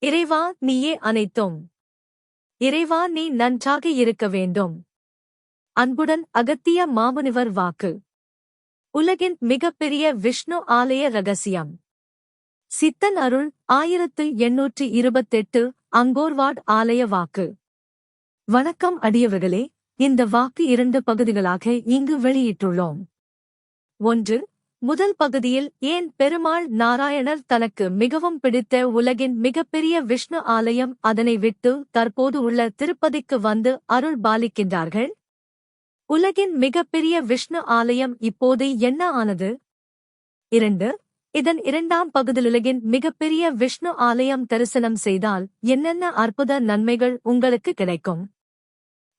இறைவா நீயே அனைத்தும். இறைவா நீ நன்றாக இருக்க வேண்டும். அன்புடன் அகத்திய மாமுனிவர் வாக்கு. உலகின் மிகப்பெரிய விஷ்ணு ஆலய ரகசியம். சித்தன் அருள் 1828 அங்கோர்வாட் ஆலய வாக்கு. வணக்கம் அடியவர்களே, இந்த வாக்கு 2 பகுதிகளாக இங்கு வெளியிட்டுள்ளோம். 1. முதல் பகுதியில் ஏன் பெருமாள் நாராயணர் தனக்கு மிகவும் பிடித்த உலகின் மிகப்பெரிய விஷ்ணு ஆலயம் அதனை விட்டு தற்போது உள்ள திருப்பதிக்கு வந்து அருள் பாலிக்கின்றார்கள். உலகின் மிகப்பெரிய விஷ்ணு ஆலயம் இப்போது என்ன ஆனது? 2. இதன் 2ஆம் பகுதியில் உலகின் மிகப்பெரிய விஷ்ணு ஆலயம் தரிசனம் செய்தால் என்னென்ன அற்புத நன்மைகள் உங்களுக்கு கிடைக்கும்?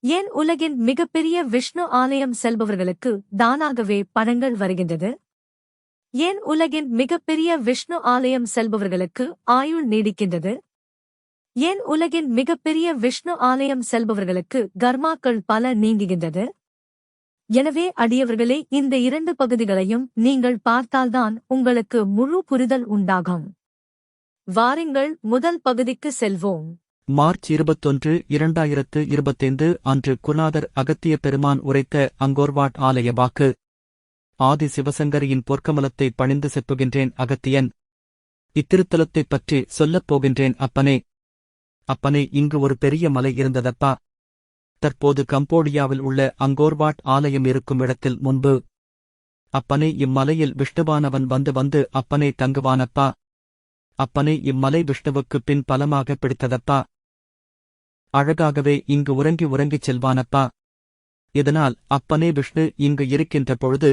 ஏன் உலகின் மிகப்பெரிய விஷ்ணு ஆலயம் செல்பவர்களுக்கு தானாகவே பணங்கள் வருகின்றது? ஏன் உலகின் மிகப்பெரிய விஷ்ணு ஆலயம் செல்பவர்களுக்கு ஆயுள் நீடிக்கின்றது? ஏன் உலகின் மிகப்பெரிய விஷ்ணு ஆலயம் செல்பவர்களுக்கு கர்மாக்கள் பல நீங்குகின்றது? எனவே அடியவர்களே, இந்த 2 பகுதிகளையும் நீங்கள் பார்த்தால்தான் உங்களுக்கு முழு புரிதல் உண்டாகும். வாருங்கள் முதல் பகுதிக்கு செல்வோம். மார்ச் 21, 2025 அன்று குருநாதர் அகத்திய பெருமான் உரைத்த அங்கோர்வாட் ஆலய வாக்கு. ஆதி சிவசங்கரியின் பொற்கமலத்தை பணிந்து செப்புகின்றேன் அகத்தியன். இத்திருத்தலத்தைப் பற்றி சொல்லப் போகின்றேன் அப்பனே. அப்பனே, இங்கு ஒரு பெரிய மலை இருந்ததப்பா. தற்போது கம்போடியாவில் உள்ள அங்கோர்வாட் ஆலயம் இருக்கும் இடத்தில் முன்பு. அப்பனே, இம்மலையில் விஷ்ணுவானவன் வந்து அப்பனே தங்குவானப்பா. அப்பனே, இம்மலை விஷ்ணுவுக்குப் பின் பலமாக பிடித்ததப்பா. அழகாகவே இங்கு உறங்கிச் செல்வானப்பா. இதனால் அப்பனே விஷ்ணு இங்கு இருக்கின்ற பொழுது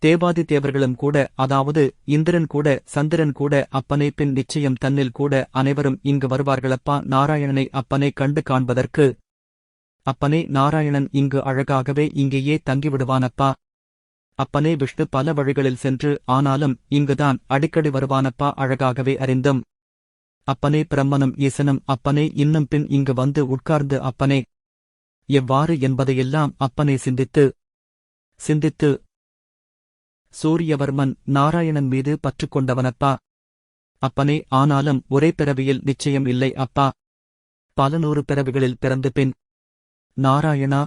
தேவாதி தேவர்களும் கூட, அதாவது இந்திரன் கூட சந்திரன் கூட அப்பனே பின் நிச்சயம் தன்னில் கூட அனைவரும் இங்கு வருவார்களப்பா நாராயணனை அப்பனே கண்டு காண்பதற்கு. அப்பனே, நாராயணன் இங்கு அழகாகவே இங்கேயே தங்கிவிடுவானப்பா. அப்பனே விஷ்ணு பல வழிகளில் சென்று ஆனாலும் இங்குதான் அடிக்கடி வருவானப்பா அழகாகவே அறிந்தும். அப்பனே பிரம்மனும் ஈசனும் அப்பனே இன்னும் பின் இங்கு வந்து உட்கார்ந்து அப்பனே எவ்வாறு என்பதையெல்லாம் அப்பனே சிந்தித்து சூரியவர்மன் நாராயணன் மீது பற்றுக்கொண்டவனப்பா. அப்பனே, ஆனாலும் ஒரே பிறவியில் நிச்சயம் இல்லை அப்பா. பல 100 பிறவிகளில் பிறந்து பின் நாராயணா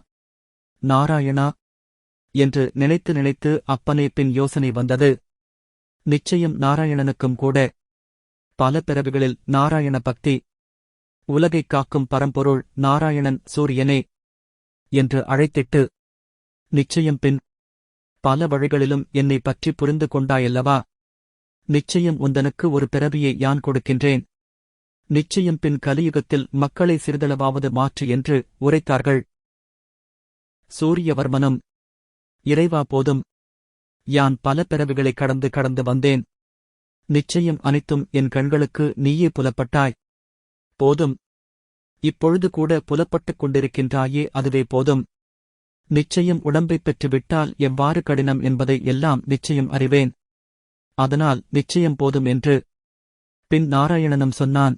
நாராயணா என்று நினைத்து அப்பனே பின் யோசனை வந்தது. நிச்சயம் நாராயணனுக்கும் கூட பல பிறவிகளில் நாராயண பக்தி. உலகைக் காக்கும் பரம்பொருள் நாராயணன் சூரியனே என்று அழைத்திட்டு, நிச்சயம் பின் பல வழிகளிலும் என்னை பற்றி புரிந்து கொண்டாயல்லவா. நிச்சயம் உந்தனுக்கு ஒரு பிறவியை யான் கொடுக்கின்றேன். நிச்சயம் பின் கலியுகத்தில் மக்களை சிறிதளவாவது மாற்று என்று உரைத்தார்கள். சூரியவர்மனும், இறைவா போதும். யான் பல பிறவிகளை கடந்து வந்தேன். நிச்சயம் அனைத்தும் என் கண்களுக்கு நீயே புலப்பட்டாய். போதும். இப்பொழுது கூட புலப்பட்டுக் கொண்டிருக்கின்றாயே, அதுவே போதும். நிச்சயம் உடம்பைப் பெற்றுவிட்டால் எவ்வாறு கடினம் என்பதை எல்லாம் நிச்சயம் அறிவேன். அதனால் நிச்சயம் போதும் என்று பின் நாராயணனும் சொன்னான்.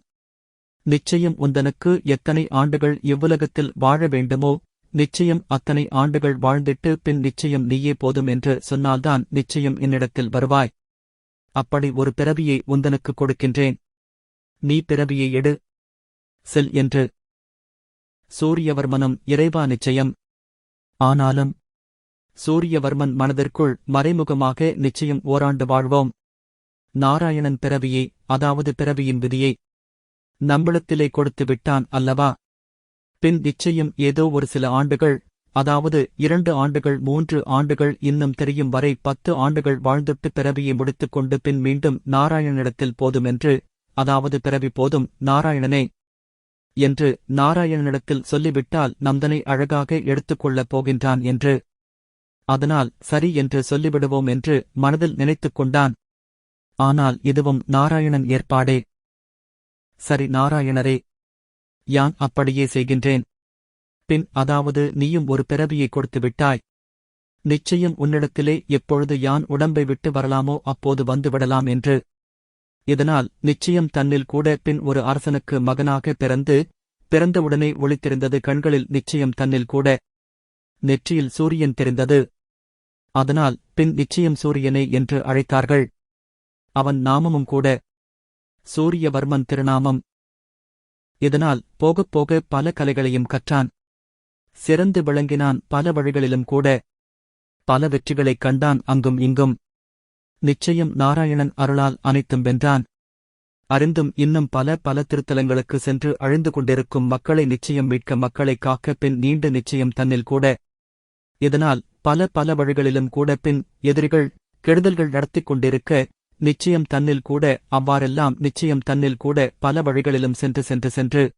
நிச்சயம் உந்தனுக்கு எத்தனை ஆண்டுகள் இவ்வுலகத்தில் வாழ வேண்டுமோ நிச்சயம் அத்தனை ஆண்டுகள் வாழ்ந்திட்டு பின் நிச்சயம் நீயே போதும் என்று சொன்னால்தான் நிச்சயம் என்னிடத்தில் வருவாய். அப்படி ஒரு பிறவியை உந்தனுக்கு கொடுக்கின்றேன். நீ பிறவியை எடு, செல் என்று. சூரியவர்மனும், இறைவா நிச்சயம். ஆனாலும் சூரியவர்மன் மனதிற்குள் மறைமுகமாக நிச்சயம் ஓராண்டு வாழ்வோம். நாராயணன் பிறவியை, அதாவது பிறவியின் விதியை நம்மிடத்திலே கொடுத்து விட்டான் அல்லவா. பின் நிச்சயம் ஏதோ ஒரு சில ஆண்டுகள், அதாவது 2 ஆண்டுகள் 3 ஆண்டுகள் இன்னும் தெரியும் வரை 10 ஆண்டுகள் வாழ்ந்துட்டு பிறவியை முடித்துக்கொண்டு பின் மீண்டும் நாராயணனிடத்தில் போதுமென்று, அதாவது பிறவி போதும் நாராயணனே என்று நாராயணனிடத்தில் சொல்லிவிட்டால் நம்தனை அழகாக எடுத்துக்கொள்ளப் போகின்றான் என்று. அதனால் சரி என்று சொல்லிவிடுவோம் என்று மனதில் நினைத்துக் கொண்டான். ஆனால் இதுவும் நாராயணன் ஏற்பாடே. சரி நாராயணரே, யான் அப்படியே செய்கின்றேன். பின் அதாவது நீயும் ஒரு பிறவியை கொடுத்து விட்டாய். நிச்சயம் உன்னிடத்திலே எப்பொழுது யான் உடம்பை விட்டு வரலாமோ அப்போது வந்துவிடலாம் என்று. இதனால் நிச்சயம் தன்னில் கூட பின் ஒரு அரசனுக்கு மகனாக பிறந்தவுடனே ஒளித்திருந்தது கண்களில். நிச்சயம் தன்னில் கூட நெற்றியில் சூரியன் தெரிந்தது. அதனால் பின் நிச்சயம் சூரியனே என்று அழைத்தார்கள். அவன் நாமமும் கூட சூரியவர்மன் திருநாமம். இதனால் போகப் போக பல கலைகளையும் கற்றான். சிறந்து விளங்கினான் பல வழிகளிலும் கூட. பல வெற்றிகளைக் கண்டான் அங்கும் இங்கும். நிச்சயம் நாராயணன் அருளால் அனைத்தும் வென்றான். அறிந்தும் இன்னும் பல பல திருத்தலங்களுக்கு சென்று அழிந்து கொண்டிருக்கும் மக்களை நிச்சயம் மீட்க, மக்களை காக்க பின் நீண்ட நிச்சயம் தன்னில் கூட. இதனால் பல பல வழிகளிலும் கூட பின் எதிரிகள் கெடுதல்கள் நடத்திக் கொண்டிருக்க, நிச்சயம் தன்னில் கூட அவ்வாறெல்லாம் நிச்சயம் தன்னில் கூட பல வழிகளிலும் சென்று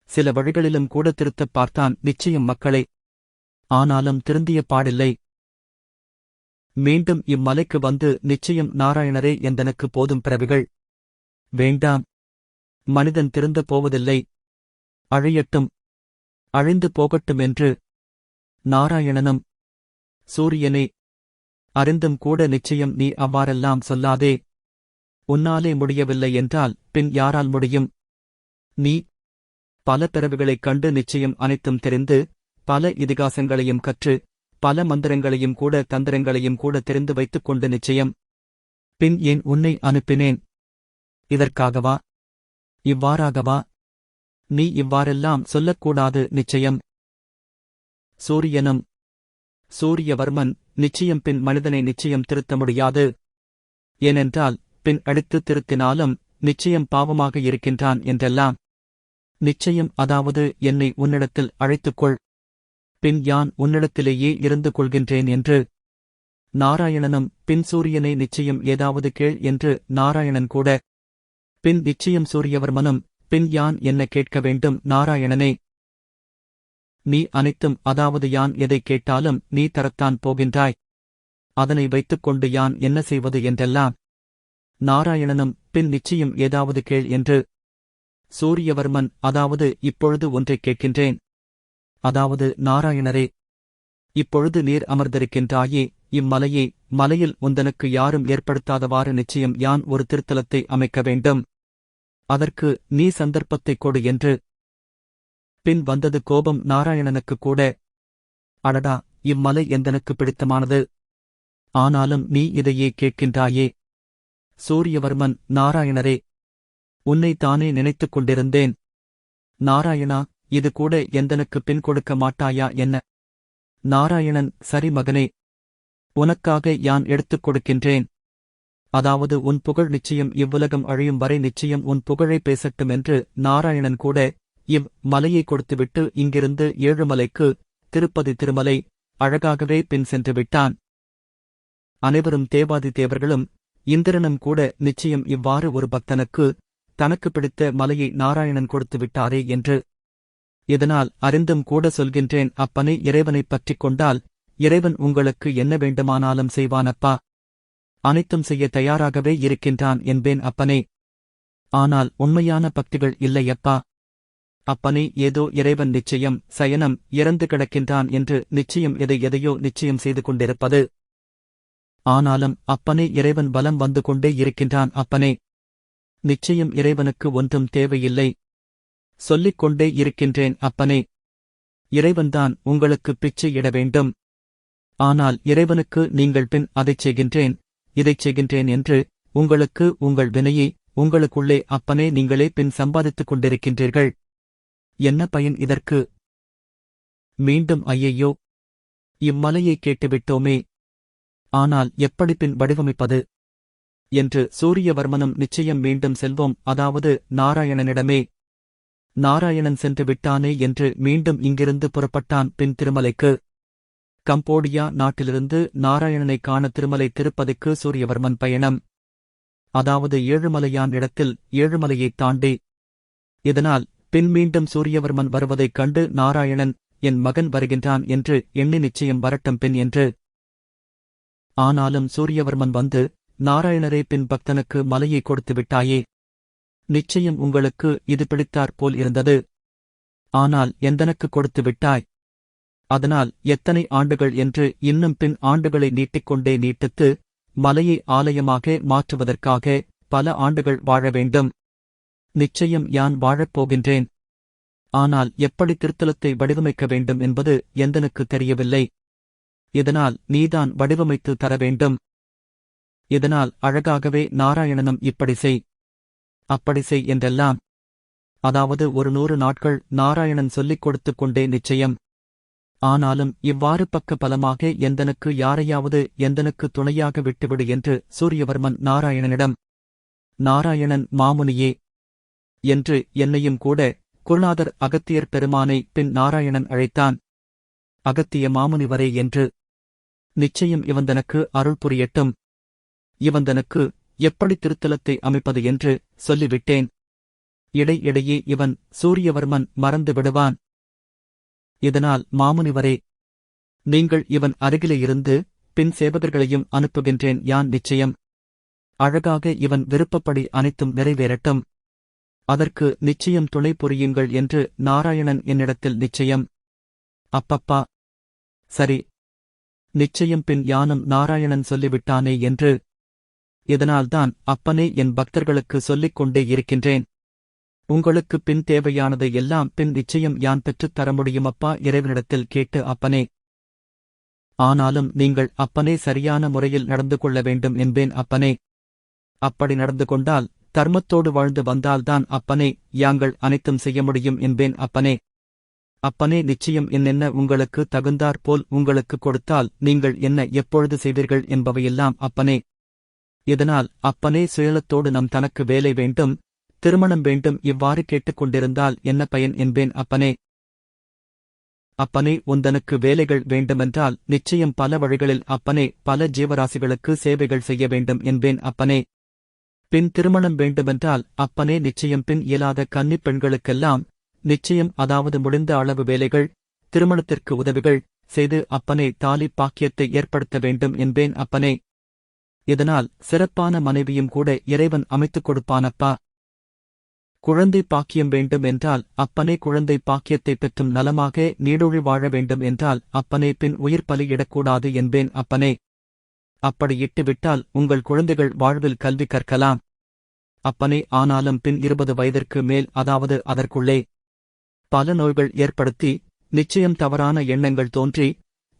சில வழிகளிலும் கூட திருத்தப் பார்த்தான் நிச்சயம் மக்களை. ஆனாலும் திருந்திய பாடில்லை. மீண்டும் இம்மலைக்கு வந்து நிச்சயம் நாராயணரே எந்தனக்கு போதும் பிறவிகள் வேண்டாம். மனிதன் திருந்த போவதில்லை. அழியட்டும், அழிந்து போகட்டும் என்று. நாராயணனும் சூரியனே, அறிந்தும் கூட நிச்சயம் நீ அவ்வாறெல்லாம் சொல்லாதே. உன்னாலே முடியவில்லை என்றால் பின் யாரால் முடியும்? நீ பல பிறவிகளைக் கண்டு நிச்சயம் அனைத்தும் தெரிந்து, பல இதிகாசங்களையும் கற்று, பல மந்திரங்களையும் கூட தந்திரங்களையும் கூட தெரிந்து வைத்துக் கொண்டு நிச்சயம் பின் ஏன் உன்னை அனுப்பினேன்? இதற்காகவா? இவ்வாறாகவா? நீ இவ்வாறெல்லாம் சொல்லக்கூடாது நிச்சயம். சூரியனும் சூரியவர்மன் நிச்சயம் பின் மனிதனை நிச்சயம் திருத்த முடியாது. ஏனென்றால் பின் அடித்து திருத்தினாலும் நிச்சயம் பாவமாக இருக்கின்றான் என்றெல்லாம். நிச்சயம் அதாவது என்னை உன்னிடத்தில் அழைத்துக்கொள், பின் யான் உன்னிடத்திலேயே இருந்து கொள்கின்றேன் என்று. நாராயணனும் பின் சூரியனை நிச்சயம் ஏதாவது கேள் என்று நாராயணன் கூட. பின் நிச்சயம் சூரியவர்மனும் பின் யான் என்ன கேட்க வேண்டும் நாராயணனே? நீ அனைத்தும் அதாவது யான் எதை கேட்டாலும் நீ தரத்தான் போகின்றாய். அதனை வைத்துக்கொண்டு யான் என்ன செய்வது என்றெல்லாம். நாராயணனும் பின் நிச்சயம் ஏதாவது கேள் என்று. சூரியவர்மன் அதாவது இப்பொழுது ஒன்றைக் கேட்கின்றேன். அதாவது நாராயணரே, இப்பொழுது நீர் அமர்ந்திருக்கின்றாயே இம்மலையே, மலையில் உந்தனுக்கு யாரும் ஏற்படுத்தாதவாறு நிச்சயம் யான் ஒரு திருத்தலத்தை அமைக்க வேண்டும். அதற்கு நீ சந்தர்ப்பத்தைக் கொடு என்று. பின் வந்தது கோபம் நாராயணனுக்கு கூட. அடடா, இம்மலை எந்தனுக்கு பிடித்தமானது. ஆனாலும் நீ இதையே கேட்கின்றாயே. சூரியவர்மன் நாராயணரே, உன்னை தானே நினைத்துக் கொண்டிருந்தேன். நாராயணா, இது கூட எந்தனுக்கு பின் கொடுக்க மாட்டாயா என்ன? நாராயணன் சரி மகனே, உனக்காக யான் எடுத்துக் கொடுக்கின்றேன். அதாவது உன் புகழ் நிச்சயம் இவ்வுலகம் அழியும் வரை நிச்சயம் உன் புகழை பேசட்டும் என்று நாராயணன் கூட இவ் மலையை கொடுத்துவிட்டு இங்கிருந்து ஏழுமலைக்கு, திருப்பதி திருமலை, அழகாகவே பின் சென்று விட்டான். அனைவரும் தேவாதி தேவர்களும் இந்திரனும் கூட நிச்சயம் இவ்வாறு ஒரு பக்தனுக்கு தனக்கு பிடித்த மலையை நாராயணன் கொடுத்து விட்டாரே என்று. இதனால் அறிந்தும் கூட சொல்கின்றேன் அப்பனே, இறைவனைப் பற்றிக் கொண்டால் இறைவன் உங்களுக்கு என்ன வேண்டுமானாலும் செய்வானப்பா. அனைத்தும் செய்ய தயாராகவே இருக்கின்றான் என்பேன் அப்பனே. ஆனால் உண்மையான பக்திகள் இல்லையப்பா. அப்பனே, ஏதோ இறைவன் நிச்சயம் சயனம் இறந்து கிடக்கின்றான் என்று நிச்சயம் எதையோ நிச்சயம் செய்து கொண்டிருப்பது. ஆனாலும் அப்பனே, இறைவன் பலம் வந்து கொண்டே இருக்கின்றான் அப்பனே. நிச்சயம் இறைவனுக்கு ஒன்றும் தேவையில்லை. சொல்லிக் கொண்டே இருக்கின்றேன் அப்பனே. இறைவன்தான் உங்களுக்கு பிச்சை இட வேண்டும். ஆனால் இறைவனுக்கு நீங்கள் பின் அதைச் செய்கின்றேன் இதைச் செய்கின்றேன் என்று உங்களுக்கு உங்கள் வினையை உங்களுக்குள்ளே அப்பனே நீங்களே பின் சம்பாதித்துக் கொண்டிருக்கின்றீர்கள். என்ன பயன் இதற்கு? மீண்டும் ஐயையோ, இம்மலையை கேட்டுவிட்டோமே, ஆனால் எப்படி பின் வடிவமைப்பது என்று சூரியவர்மனும் நிச்சயம் மீண்டும் செல்வோம், அதாவது நாராயணனிடமே. நாராயணன் சென்று விட்டானே என்று மீண்டும் இங்கிருந்து புறப்பட்டான் பின் திருமலைக்கு. கம்போடியா நாட்டிலிருந்து நாராயணனைக் காண திருமலை திருப்பதிக்கு சூரியவர்மன் பயணம். அதாவது ஏழுமலையான் இடத்தில் ஏழுமலையைத் தாண்டி. இதனால் பின் மீண்டும் சூரியவர்மன் வருவதைக் கண்டு நாராயணன் என் மகன் வருகின்றான் என்று எண்ணி நிச்சயம் வரட்டும் பின் என்று. ஆனாலும் சூரியவர்மன் வந்து, நாராயணரே, பின் பக்தனுக்கு மலையை கொடுத்து விட்டாயே. நிச்சயம் உங்களுக்கு இது பிடித்தாற் போல் இருந்தது. ஆனால் எந்தனுக்கு கொடுத்து விட்டாய். அதனால் எத்தனை ஆண்டுகள் என்று இன்னும் பின் ஆண்டுகளை நீட்டிக்கொண்டே நீட்டித்து மலையை ஆலயமாக மாற்றுவதற்காக பல ஆண்டுகள் வாழ வேண்டும். நிச்சயம் யான் வாழப் போகின்றேன். ஆனால் எப்படி திருத்தலத்தை வடிவமைக்க வேண்டும் என்பது எந்தனுக்கு தெரியவில்லை. இதனால் நீதான் வடிவமைத்து தர வேண்டும். இதனால் அழகாகவே நாராயணனும் இப்படி செய் அப்படி செய் என்றெல்லாம் அதாவது ஒரு 100 நாட்கள் நாராயணன் சொல்லிக் கொடுத்துக் கொண்டே நிச்சயம். ஆனாலும் இவ்வாறு பக்க பலமாக எந்தனுக்கு யாரையாவது எந்தனுக்கு துணையாக விட்டுவிடு என்று சூரியவர்மன் நாராயணனிடம். நாராயணன் மாமுனியே என்று என்னையும் கூட குருநாதர் அகத்தியர் பெருமானை பின் நாராயணன் அழைத்தான். அகத்திய மாமுனிவரே என்று. நிச்சயம் இவந்தனுக்கு அருள் புரியட்டும். இவந்தனுக்கு எப்படி திருத்தலத்தை அமைப்பது என்று சொல்லிவிட்டேன். இடையிடையே இவன் சூரியவர்மன் மறந்து விடுவான். இதனால் மாமுனிவரே, நீங்கள் இவன் அருகிலே இருந்து பின் சேவகர்களையும் அனுப்புகின்றேன் யான் நிச்சயம். அழகாக இவன் விருப்பப்படி அனைத்தும் நிறைவேறட்டும். அதற்கு நிச்சயம் துணை புரியுங்கள் என்று நாராயணன் என்னிடத்தில் நிச்சயம். அப்பப்பா, சரி, நிச்சயம் பின் யானும் நாராயணன் சொல்லிவிட்டானே என்று. இதனால்தான் அப்பனே என் பக்தர்களுக்கு சொல்லிக் கொண்டே இருக்கின்றேன். உங்களுக்கு பின் தேவையானதை எல்லாம் பின் நிச்சயம் யான் பெற்றுத் தர முடியுமப்பா இறைவனிடத்தில் கேட்டு அப்பனே. ஆனாலும் நீங்கள் அப்பனே சரியான முறையில் நடந்து கொள்ள வேண்டும் என்பேன் அப்பனே. அப்படி நடந்து கொண்டால் தர்மத்தோடு வாழ்ந்து வந்தால்தான் அப்பனே யாங்கள் அனைத்தும் செய்ய முடியும் என்பேன் அப்பனே. அப்பனே நிச்சயம் என்னென்ன உங்களுக்கு தகுந்தாற் போல் உங்களுக்கு கொடுத்தால் நீங்கள் என்ன எப்பொழுது செய்வீர்கள் என்பவையெல்லாம் அப்பனே. இதனால் அப்பனே சுயலத்தோடு நம் தனக்கு வேலை வேண்டும், திருமணம் வேண்டும் இவ்வாறு கேட்டுக்கொண்டிருந்தால் என்ன பயன் என்பேன் அப்பனே. அப்பனே உந்தனுக்கு வேலைகள் வேண்டுமென்றால் நிச்சயம் பல வழிகளில் அப்பனே பல ஜீவராசிகளுக்கு சேவைகள் செய்ய வேண்டும் என்பேன் அப்பனே. பின் திருமணம் வேண்டுமென்றால் அப்பனே நிச்சயம் பின் இயலாத கன்னிப் பெண்களுக்கெல்லாம் நிச்சயம் அதாவது முடிந்த அளவு வேலைகள், திருமணத்திற்கு உதவிகள் செய்து அப்பனே தாலி பாக்கியத்தை ஏற்படுத்த வேண்டும் என்பேன் அப்பனே. இதனால் சிறப்பான மனைவியும் கூட இறைவன் அமைத்துக் கொடுப்பானப்பா. குழந்தை பாக்கியம் வேண்டும் என்றால் அப்பனே குழந்தை பாக்கியத்தை பெற்றும் நலமாக நீடொழி வாழ வேண்டும் என்றால் அப்பனே பின் உயிர் பலியிடக்கூடாது என்பேன் அப்பனே. அப்படி இட்டுவிட்டால் உங்கள் குழந்தைகள் வாழ்வில் கல்வி கற்கலாம் அப்பனே. ஆனாலும் பின் 20 வயதிற்கு மேல் அதாவது அதற்குள்ளே பல நோய்கள் ஏற்படுத்தி நிச்சயம் தவறான எண்ணங்கள் தோன்றி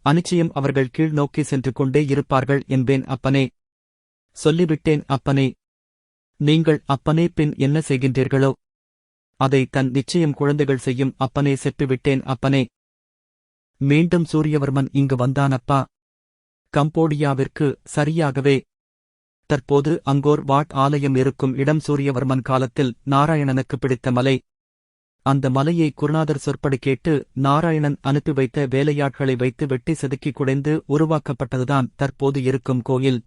அனிச்சயம் அவர்கள் கீழ் நோக்கி சென்று கொண்டே இருப்பார்கள் என்பேன் அப்பனே. சொல்லிவிட்டேன் அப்பனே. நீங்கள் அப்பனே பின் என்ன செய்கின்றீர்களோ அதை தன் நிச்சயம் குழந்தைகள் செய்யும் அப்பனே செப்பிவிட்டேன் அப்பனே. மீண்டும் சூரியவர்மன் இங்கு வந்தானப்பா. கம்போடியாவிற்கு சரியாகவே. தற்போது அங்கோர் வாட் ஆலயம் இருக்கும் இடம் சூரியவர்மன் காலத்தில் நாராயணனுக்கு பிடித்த மலை. அந்த மலையை குருநாதர் சொற்படி கேட்டு நாராயணன் அனுப்பி வைத்த வேலையாட்களை வைத்து வெட்டி செதுக்கி குடைந்து உருவாக்கப்பட்டதுதான் தற்போது இருக்கும் கோயில்.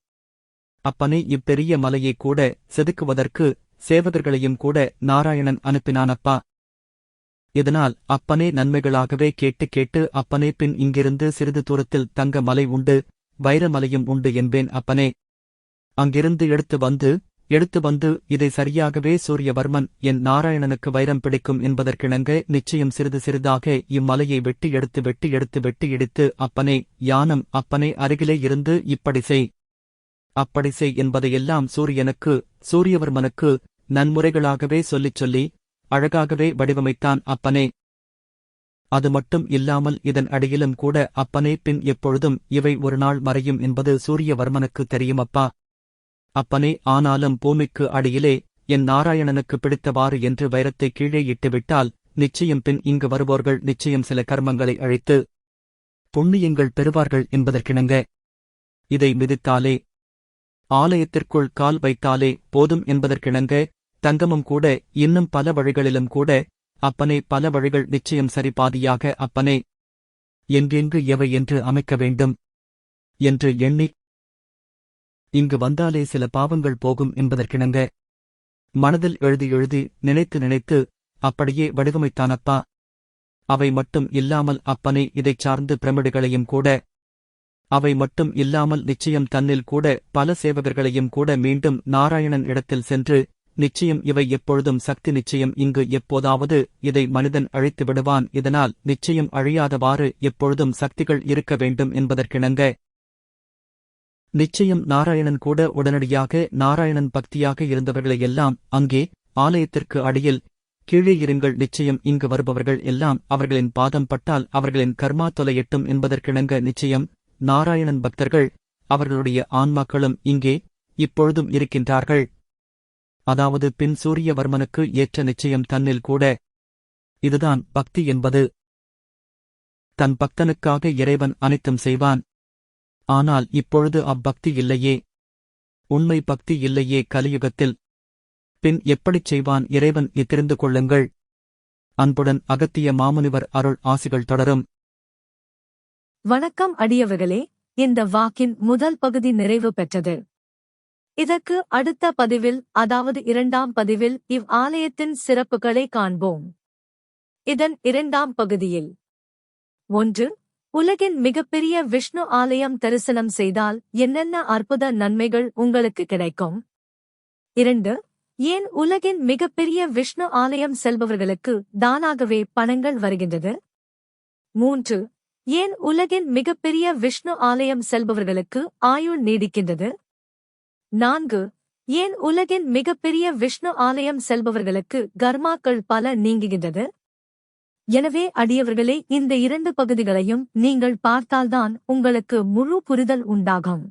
அப்பனே இப்பெரிய மலையை கூட செதுக்குவதற்கு சேவகர்களையும் கூட நாராயணன் அனுப்பினானப்பா. இதனால் அப்பனே நன்மைகளாகவே கேட்டு கேட்டு அப்பனே பின் இங்கிருந்து சிறிது தூரத்தில் தங்க மலை உண்டு, வைரமலையும் உண்டு என்பேன் அப்பனே. அங்கிருந்து எடுத்து வந்து இதை சரியாகவே சூரியவர்மன் என் நாராயணனுக்கு வைரம் பிடிக்கும் என்பதற்கிணங்க நிச்சயம் சிறிது சிறிதாக இம்மலையை வெட்டி எடுத்து இடித்து அப்பனே யானும் அப்பனே அருகிலே இருந்து இப்படி செய் என்பதையெல்லாம் சூரியவர்மனுக்கு நன்முறைகளாகவே சொல்லி அழகாகவே வடிவமைத்தான் அப்பனே. அது மட்டும் இல்லாமல் இதன் அடியிலும் கூட அப்பனே பின் எப்பொழுதும் இவை ஒரு நாள் மறையும் என்பது சூரியவர்மனுக்கு தெரியுமப்பா. அப்பனே ஆனாலும் பூமிக்கு அடியிலே என் நாராயணனுக்கு பிடித்தவாறு என்று வைரத்தை கீழே இட்டுவிட்டால் நிச்சயம் பின் இங்கு வருவோர்கள் நிச்சயம் சில கர்மங்களை அழித்து புண்ணியங்கள் பெறுவார்கள் என்பதற்கிணங்க இதை மிதித்தாலே ஆலயத்திற்குள் கால் வைத்தாலே போதும் என்பதற்கிணங்க தங்கமும் கூட இன்னும் பல வழிகளிலும் கூட அப்பனே பல வழிகள் நிச்சயம் சரிபாதியாக அப்பனே எங்கெங்கு எவை என்று அமைக்க வேண்டும் என்று எண்ணி இங்கு வந்தாலே சில பாவங்கள் போகும் என்பதற்கிணங்க மனதில் எழுதி நினைத்து அப்படியே வடிவமைத்தானப்பா. அவை மட்டும் இல்லாமல் அப்பனே இதைச் சார்ந்து பிரமிடுகளையும் கூட அவை மட்டும் இல்லாமல் நிச்சயம் தன்னில் கூட பல சேவகர்களையும் கூட மீண்டும் நாராயணன் இடத்தில் சென்று நிச்சயம் இவை எப்பொழுதும் சக்தி நிச்சயம் இங்கு எப்போதாவது இதை மனிதன் அழித்து விடுவான், இதனால் நிச்சயம் அழியாதவாறு எப்பொழுதும் சக்திகள் இருக்க வேண்டும் என்பதற்கிணங்க நிச்சயம் நாராயணன் கூட உடனடியாக நாராயணன் பக்தியாக இருந்தவர்களையெல்லாம் அங்கே ஆலயத்திற்கு அடியில் கீழே இருங்கள் நிச்சயம் இங்கு வருபவர்கள் எல்லாம் அவர்களின் பாதம் பட்டால் அவர்களின் கர்மா தொலையட்டும் என்பதற்கிணங்க நிச்சயம் நாராயணன் பக்தர்கள் அவர்களுடைய ஆன்மாக்களும் இங்கே இப்பொழுதும் இருக்கின்றார்கள். அதாவது பின் சூரியவர்மனுக்கு ஏற்ற நிச்சயம் தன்னில் கூட. இதுதான் பக்தி என்பது. தன் பக்தனுக்காக இறைவன் அனைத்தும் செய்வான். ஆனால் இப்பொழுது அப்பக்தி இல்லையே. உண்மை பக்தி இல்லையே கலியுகத்தில். பின் எப்படிச் செய்வான் இறைவன் தெரிந்து கொள்ளுங்கள். அன்புடன் அகத்திய மாமுனிவர் அருள் ஆசிகள் தொடரும். வணக்கம் அடியவர்களே, இந்த வாக்கின் முதல் பகுதி நிறைவு பெற்றது. இதற்கு அடுத்த பதிவில், அதாவது 2ஆம் பதிவில் ஆலயத்தின் சிறப்புகளை காண்போம். இதன் 2ஆம் பகுதியில் 1. உலகின் மிகப்பெரிய விஷ்ணு ஆலயம் தரிசனம் செய்தால் என்னென்ன அற்புத நன்மைகள் உங்களுக்கு கிடைக்கும். 2. ஏன் உலகின் மிகப்பெரிய விஷ்ணு ஆலயம் செல்பவர்களுக்கு தானாகவே பணங்கள் வருகின்றது. 3. ஏன் உலகின் மிகப்பெரிய விஷ்ணு ஆலயம் செல்பவர்களுக்கு ஆயுள் நீடிக்கின்றது. 4. ஏன் உலகின் மிகப்பெரிய விஷ்ணு ஆலயம் செல்பவர்களுக்கு கர்மாக்கள் பல நீங்குகின்றது. எனவே அடியவர்களே, இந்த 2 பகுதிகளையும் நீங்கள் பார்த்தால்தான் உங்களுக்கு முழு புரிதல் உண்டாகும்.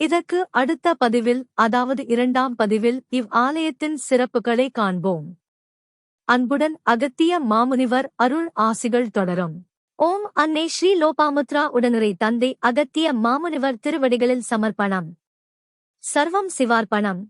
இதற்கு அடுத்த பதிவில், அதாவது 2ஆம் பதிவில் ஆலயத்தின் சிறப்புகளை காண்போம். அன்புடன் அகத்திய மாமுனிவர் அருள் ஆசிகள் தொடரும். ஓம் அன்னை ஸ்ரீ லோபாமுத்ரா உடனுரை தந்தை அகத்திய மாமுனிவர் திருவடிகளில் சமர்ப்பணம். சர்வம் சிவார்ப்பணம்.